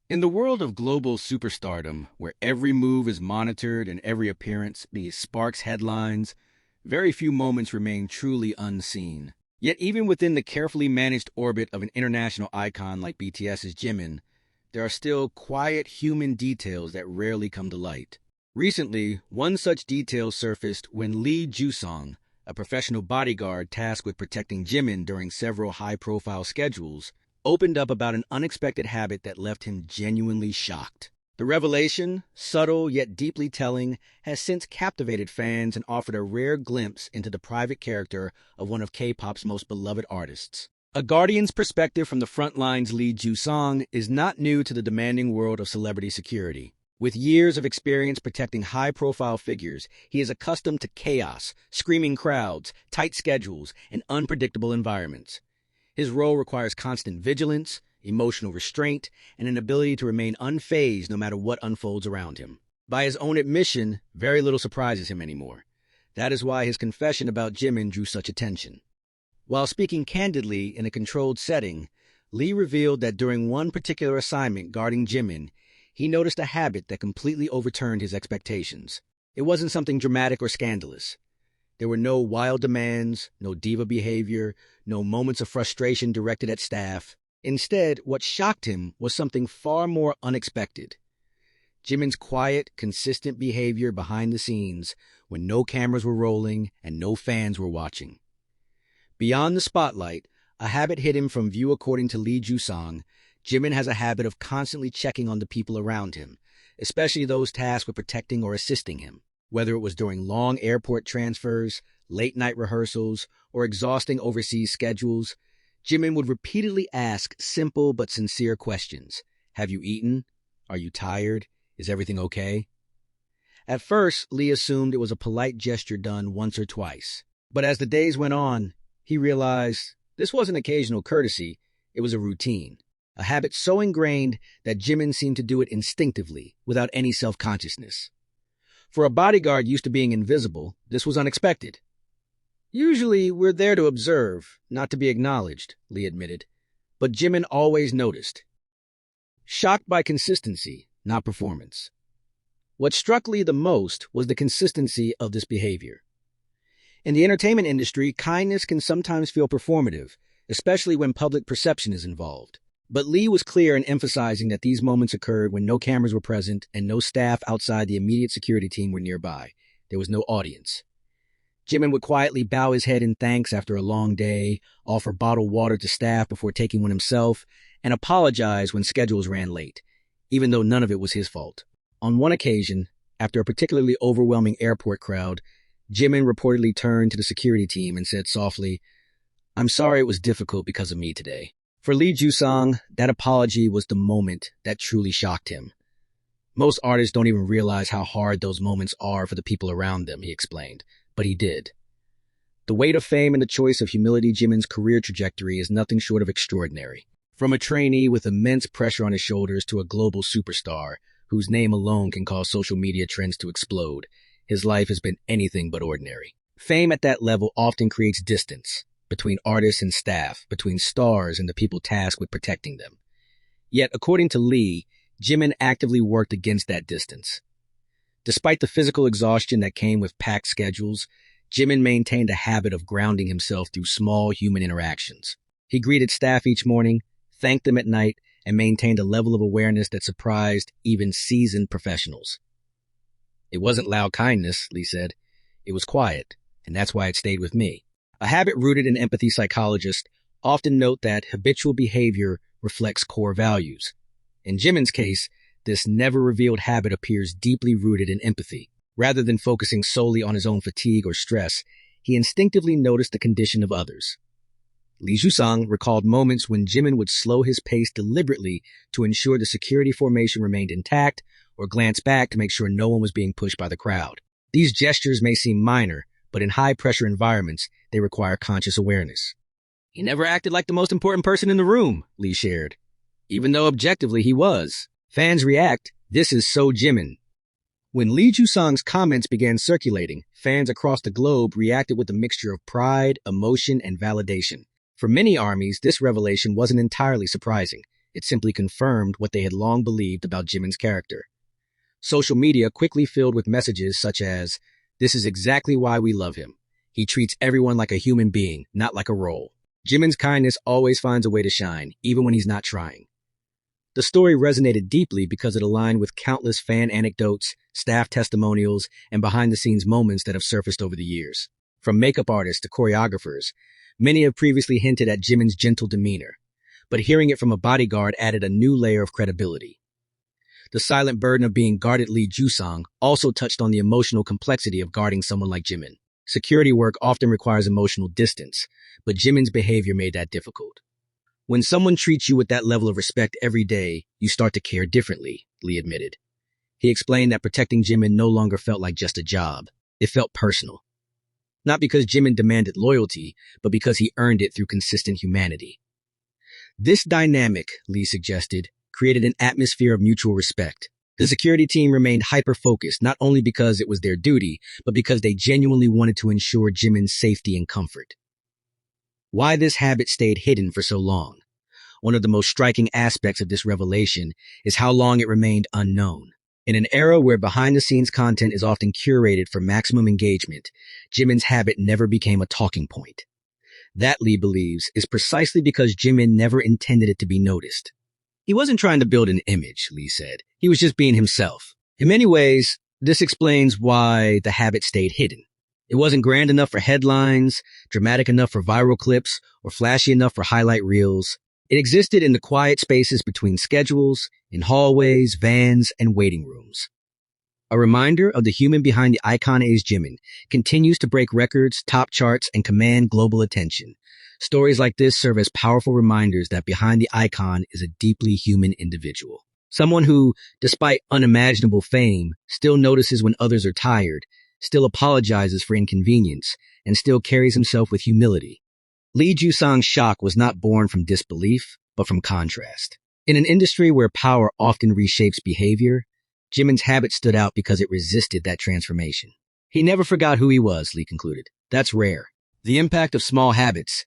In the world of global superstardom, where every move is monitored and every appearance sparks headlines, very few moments remain truly unseen. Yet even within the carefully managed orbit of an international icon like BTS's Jimin, there are still quiet human details that rarely come to light. Recently, one such detail surfaced when Lee Jusang, a professional bodyguard tasked with protecting Jimin during several high-profile schedules, opened up about an unexpected habit that left him genuinely shocked. The revelation, subtle yet deeply telling, has since captivated fans and offered a rare glimpse into the private character of one of K-pop's most beloved artists. A Guardian's perspective from the front lines, Lee Jusang is not new to the demanding world of celebrity security. With years of experience protecting high-profile figures, he is accustomed to chaos, screaming crowds, tight schedules, and unpredictable environments. His role requires constant vigilance, emotional restraint, and an ability to remain unfazed no matter what unfolds around him. By his own admission, very little surprises him anymore. That is why his confession about Jimin drew such attention. While speaking candidly in a controlled setting, Lee revealed that during one particular assignment guarding Jimin, he noticed a habit that completely overturned his expectations. It wasn't something dramatic or scandalous. There were no wild demands, no diva behavior, no moments of frustration directed at staff. Instead, what shocked him was something far more unexpected. Jimin's quiet, consistent behavior behind the scenes when no cameras were rolling and no fans were watching. Beyond the spotlight, a habit hid him from view according to Lee Jusang. Jimin has a habit of constantly checking on the people around him, especially those tasked with protecting or assisting him. Whether it was during long airport transfers, late-night rehearsals, or exhausting overseas schedules, Jimin would repeatedly ask simple but sincere questions. Have you eaten? Are you tired? Is everything okay? At first, Lee assumed it was a polite gesture done once or twice. But as the days went on, he realized this wasn't occasional courtesy, it was a routine. A habit so ingrained that Jimin seemed to do it instinctively, without any self-consciousness. For a bodyguard used to being invisible, this was unexpected. Usually, we're there to observe, not to be acknowledged, Lee admitted. But Jimin always noticed. Shocked by consistency, not performance. What struck Lee the most was the consistency of this behavior. In the entertainment industry, kindness can sometimes feel performative, especially when public perception is involved. But Lee was clear in emphasizing that these moments occurred when no cameras were present and no staff outside the immediate security team were nearby. There was no audience. Jimin would quietly bow his head in thanks after a long day, offer bottled water to staff before taking one himself, and apologize when schedules ran late, even though none of it was his fault. On one occasion, after a particularly overwhelming airport crowd, Jimin reportedly turned to the security team and said softly, "I'm sorry it was difficult because of me today." For Lee Jusang, that apology was the moment that truly shocked him. Most artists don't even realize how hard those moments are for the people around them, he explained, but he did. The weight of fame and the choice of humility Jimin's career trajectory is nothing short of extraordinary. From a trainee with immense pressure on his shoulders to a global superstar, whose name alone can cause social media trends to explode, his life has been anything but ordinary. Fame at that level often creates distance between artists and staff, between stars and the people tasked with protecting them. Yet, according to Lee, Jimin actively worked against that distance. Despite the physical exhaustion that came with packed schedules, Jimin maintained a habit of grounding himself through small human interactions. He greeted staff each morning, thanked them at night, and maintained a level of awareness that surprised even seasoned professionals. It wasn't loud kindness, Lee said. It was quiet, and that's why it stayed with me. A habit rooted in empathy psychologists often note that habitual behavior reflects core values. In Jimin's case, this never-revealed habit appears deeply rooted in empathy. Rather than focusing solely on his own fatigue or stress, he instinctively noticed the condition of others. Lee Jusang recalled moments when Jimin would slow his pace deliberately to ensure the security formation remained intact, or glance back to make sure no one was being pushed by the crowd. These gestures may seem minor, but in high-pressure environments, they require conscious awareness. He never acted like the most important person in the room, Lee shared. Even though objectively he was. Fans react, "This is so Jimin." When Lee Jusang's comments began circulating, fans across the globe reacted with a mixture of pride, emotion, and validation. For many armies, this revelation wasn't entirely surprising. It simply confirmed what they had long believed about Jimin's character. Social media quickly filled with messages such as, "This is exactly why we love him. He treats everyone like a human being, not like a role. Jimin's kindness always finds a way to shine, even when he's not trying." The story resonated deeply because it aligned with countless fan anecdotes, staff testimonials, and behind-the-scenes moments that have surfaced over the years. From makeup artists to choreographers, many have previously hinted at Jimin's gentle demeanor, but hearing it from a bodyguard added a new layer of credibility. The silent burden of being guarded Lee Jusang also touched on the emotional complexity of guarding someone like Jimin. Security work often requires emotional distance, but Jimin's behavior made that difficult. "When someone treats you with that level of respect every day, you start to care differently," Lee admitted. He explained that protecting Jimin no longer felt like just a job. It felt personal. Not because Jimin demanded loyalty, but because he earned it through consistent humanity. This dynamic, Lee suggested, created an atmosphere of mutual respect. The security team remained hyper-focused, not only because it was their duty, but because they genuinely wanted to ensure Jimin's safety and comfort. Why this habit stayed hidden for so long? One of the most striking aspects of this revelation is how long it remained unknown. In an era where behind-the-scenes content is often curated for maximum engagement, Jimin's habit never became a talking point. That, Lee believes, is precisely because Jimin never intended it to be noticed. He wasn't trying to build an image, Lee said. He was just being himself. In many ways, this explains why the habit stayed hidden. It wasn't grand enough for headlines, dramatic enough for viral clips, or flashy enough for highlight reels. It existed in the quiet spaces between schedules, in hallways, vans, and waiting rooms. A reminder of the human behind the icon is Jimin continues to break records, top charts, and command global attention. Stories like this serve as powerful reminders that behind the icon is a deeply human individual. Someone who, despite unimaginable fame, still notices when others are tired, still apologizes for inconvenience, and still carries himself with humility. Lee Jusang's shock was not born from disbelief, but from contrast. In an industry where power often reshapes behavior, Jimin's habit stood out because it resisted that transformation. He never forgot who he was, Lee concluded. That's rare. The impact of small habits.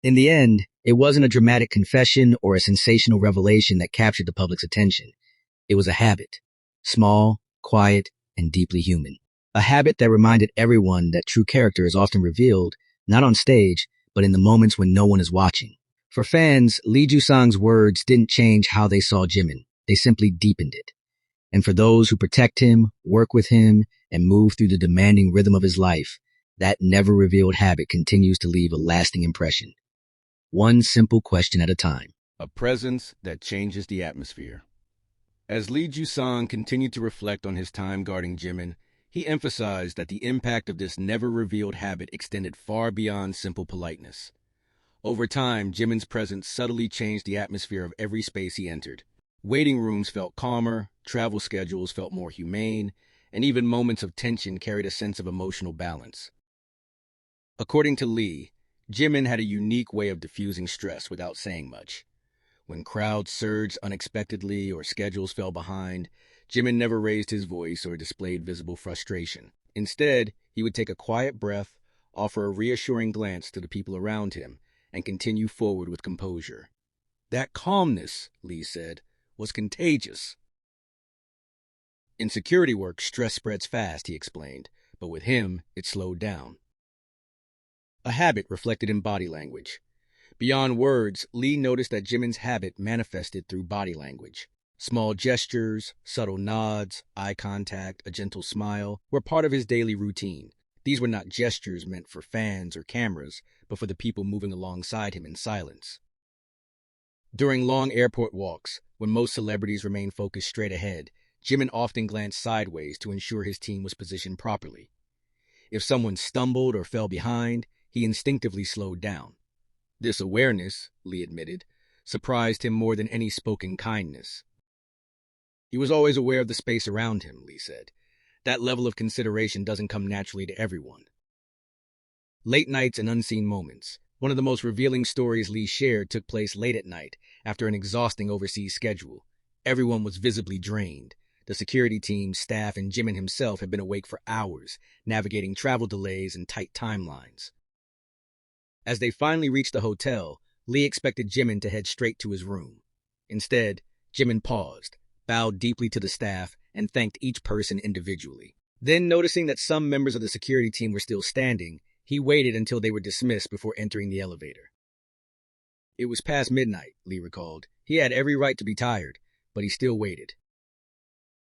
In the end, it wasn't a dramatic confession or a sensational revelation that captured the public's attention. It was a habit. Small, quiet, and deeply human. A habit that reminded everyone that true character is often revealed, not on stage, but in the moments when no one is watching. For fans, Lee Jusang's words didn't change how they saw Jimin. They simply deepened it. And for those who protect him, work with him, and move through the demanding rhythm of his life, that never-revealed habit continues to leave a lasting impression. One simple question at a time. A presence that changes the atmosphere. As Lee Jusang continued to reflect on his time guarding Jimin, he emphasized that the impact of this never-revealed habit extended far beyond simple politeness. Over time, Jimin's presence subtly changed the atmosphere of every space he entered. Waiting rooms felt calmer, travel schedules felt more humane, and even moments of tension carried a sense of emotional balance. According to Lee, Jimin had a unique way of diffusing stress without saying much. When crowds surged unexpectedly or schedules fell behind, Jimin never raised his voice or displayed visible frustration. Instead, he would take a quiet breath, offer a reassuring glance to the people around him, and continue forward with composure. That calmness, Lee said, was contagious. In security work, stress spreads fast, he explained, but with him, it slowed down. A habit reflected in body language. Beyond words, Lee noticed that Jimin's habit manifested through body language. Small gestures, subtle nods, eye contact, a gentle smile were part of his daily routine. These were not gestures meant for fans or cameras, but for the people moving alongside him in silence. During long airport walks, when most celebrities remained focused straight ahead, Jimin often glanced sideways to ensure his team was positioned properly. If someone stumbled or fell behind, he instinctively slowed down. This awareness, Lee admitted, surprised him more than any spoken kindness. He was always aware of the space around him, Lee said. That level of consideration doesn't come naturally to everyone. Late nights and unseen moments. One of the most revealing stories Lee shared took place late at night after an exhausting overseas schedule. Everyone was visibly drained. The security team, staff, and Jimin himself had been awake for hours, navigating travel delays and tight timelines. As they finally reached the hotel, Lee expected Jimin to head straight to his room. Instead, Jimin paused, bowed deeply to the staff, and thanked each person individually. Then, noticing that some members of the security team were still standing, he waited until they were dismissed before entering the elevator. It was past midnight, Lee recalled. He had every right to be tired, but he still waited.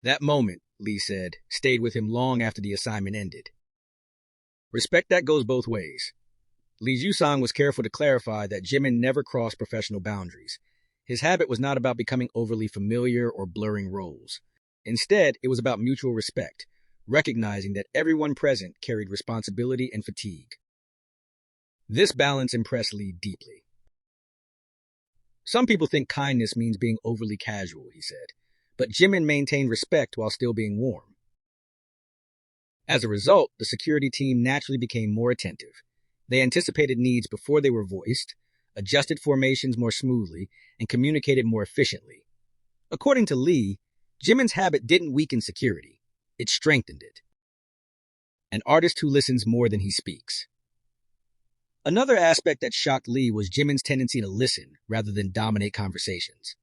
That moment, Lee said, stayed with him long after the assignment ended. Respect that goes both ways. Lee Jusang was careful to clarify that Jimin never crossed professional boundaries. His habit was not about becoming overly familiar or blurring roles. Instead, it was about mutual respect, recognizing that everyone present carried responsibility and fatigue. This balance impressed Lee deeply. Some people think kindness means being overly casual, he said, but Jimin maintained respect while still being warm. As a result, the security team naturally became more attentive. They anticipated needs before they were voiced, adjusted formations more smoothly, and communicated more efficiently. According to Lee, Jimin's habit didn't weaken security, it strengthened it. An artist who listens more than he speaks. Another aspect that shocked Lee was Jimin's tendency to listen rather than dominate conversations.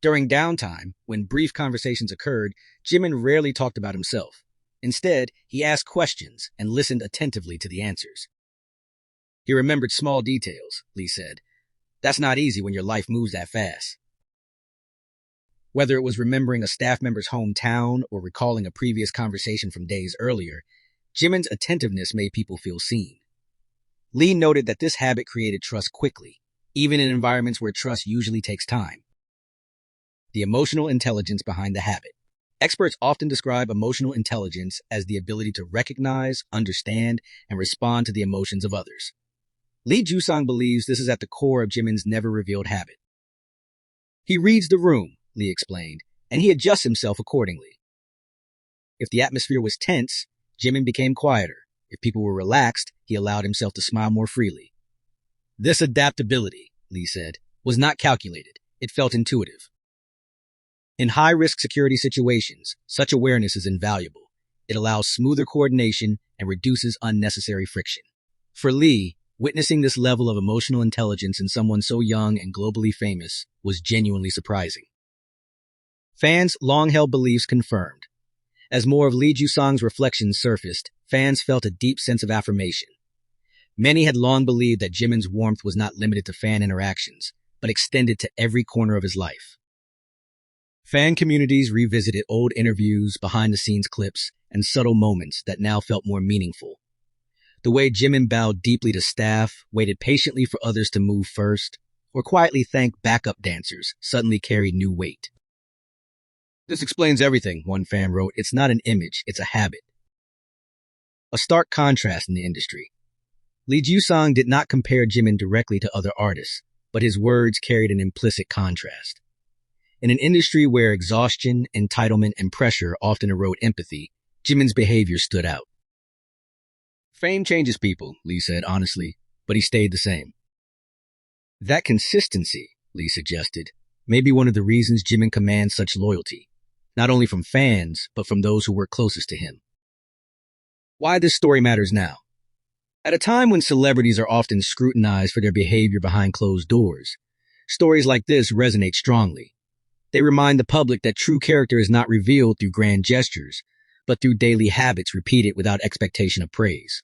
During downtime, when brief conversations occurred, Jimin rarely talked about himself. Instead, he asked questions and listened attentively to the answers. He remembered small details, Lee said. That's not easy when your life moves that fast. Whether it was remembering a staff member's hometown or recalling a previous conversation from days earlier, Jimin's attentiveness made people feel seen. Lee noted that this habit created trust quickly, even in environments where trust usually takes time. The emotional intelligence behind the habit. Experts often describe emotional intelligence as the ability to recognize, understand, and respond to the emotions of others. Lee Jusang believes this is at the core of Jimin's never-revealed habit. He reads the room, Lee explained, and he adjusts himself accordingly. If the atmosphere was tense, Jimin became quieter. If people were relaxed, he allowed himself to smile more freely. This adaptability, Lee said, was not calculated. It felt intuitive. In high-risk security situations, such awareness is invaluable. It allows smoother coordination and reduces unnecessary friction. For Lee, witnessing this level of emotional intelligence in someone so young and globally famous was genuinely surprising. Fans' long-held beliefs confirmed. As more of Lee Jusang's reflections surfaced, fans felt a deep sense of affirmation. Many had long believed that Jimin's warmth was not limited to fan interactions, but extended to every corner of his life. Fan communities revisited old interviews, behind-the-scenes clips, and subtle moments that now felt more meaningful. The way Jimin bowed deeply to staff, waited patiently for others to move first, or quietly thanked backup dancers suddenly carried new weight. This explains everything, one fan wrote. It's not an image, it's a habit. A stark contrast in the industry. Lee Jusang did not compare Jimin directly to other artists, but his words carried an implicit contrast. In an industry where exhaustion, entitlement, and pressure often erode empathy, Jimin's behavior stood out. Fame changes people, Lee said honestly, but he stayed the same. That consistency, Lee suggested, may be one of the reasons Jimin commands such loyalty, not only from fans, but from those who work closest to him. Why this story matters now. At a time when celebrities are often scrutinized for their behavior behind closed doors, stories like this resonate strongly. They remind the public that true character is not revealed through grand gestures, but through daily habits repeated without expectation of praise.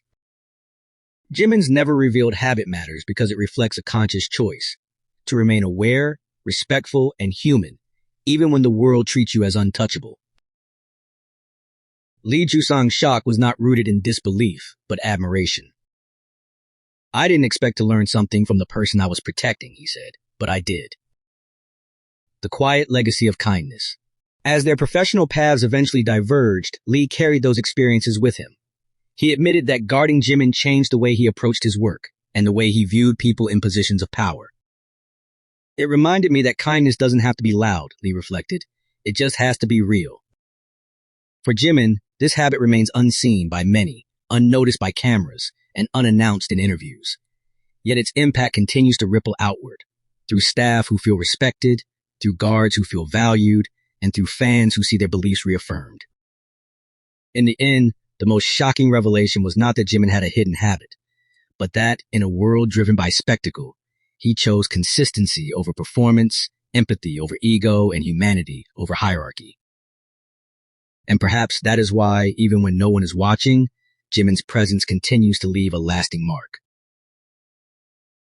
Jimin's never-revealed habit matters because it reflects a conscious choice to remain aware, respectful, and human, even when the world treats you as untouchable. Lee Jusang's shock was not rooted in disbelief, but admiration. I didn't expect to learn something from the person I was protecting, he said, but I did. The quiet legacy of kindness. As their professional paths eventually diverged, Lee carried those experiences with him. He admitted that guarding Jimin changed the way he approached his work and the way he viewed people in positions of power. It reminded me that kindness doesn't have to be loud, Lee reflected. It just has to be real. For Jimin, this habit remains unseen by many, unnoticed by cameras, and unannounced in interviews. Yet its impact continues to ripple outward, through staff who feel respected, through guards who feel valued, and through fans who see their beliefs reaffirmed. In the end, the most shocking revelation was not that Jimin had a hidden habit, but that, in a world driven by spectacle, he chose consistency over performance, empathy over ego, and humanity over hierarchy. And perhaps that is why, even when no one is watching, Jimin's presence continues to leave a lasting mark.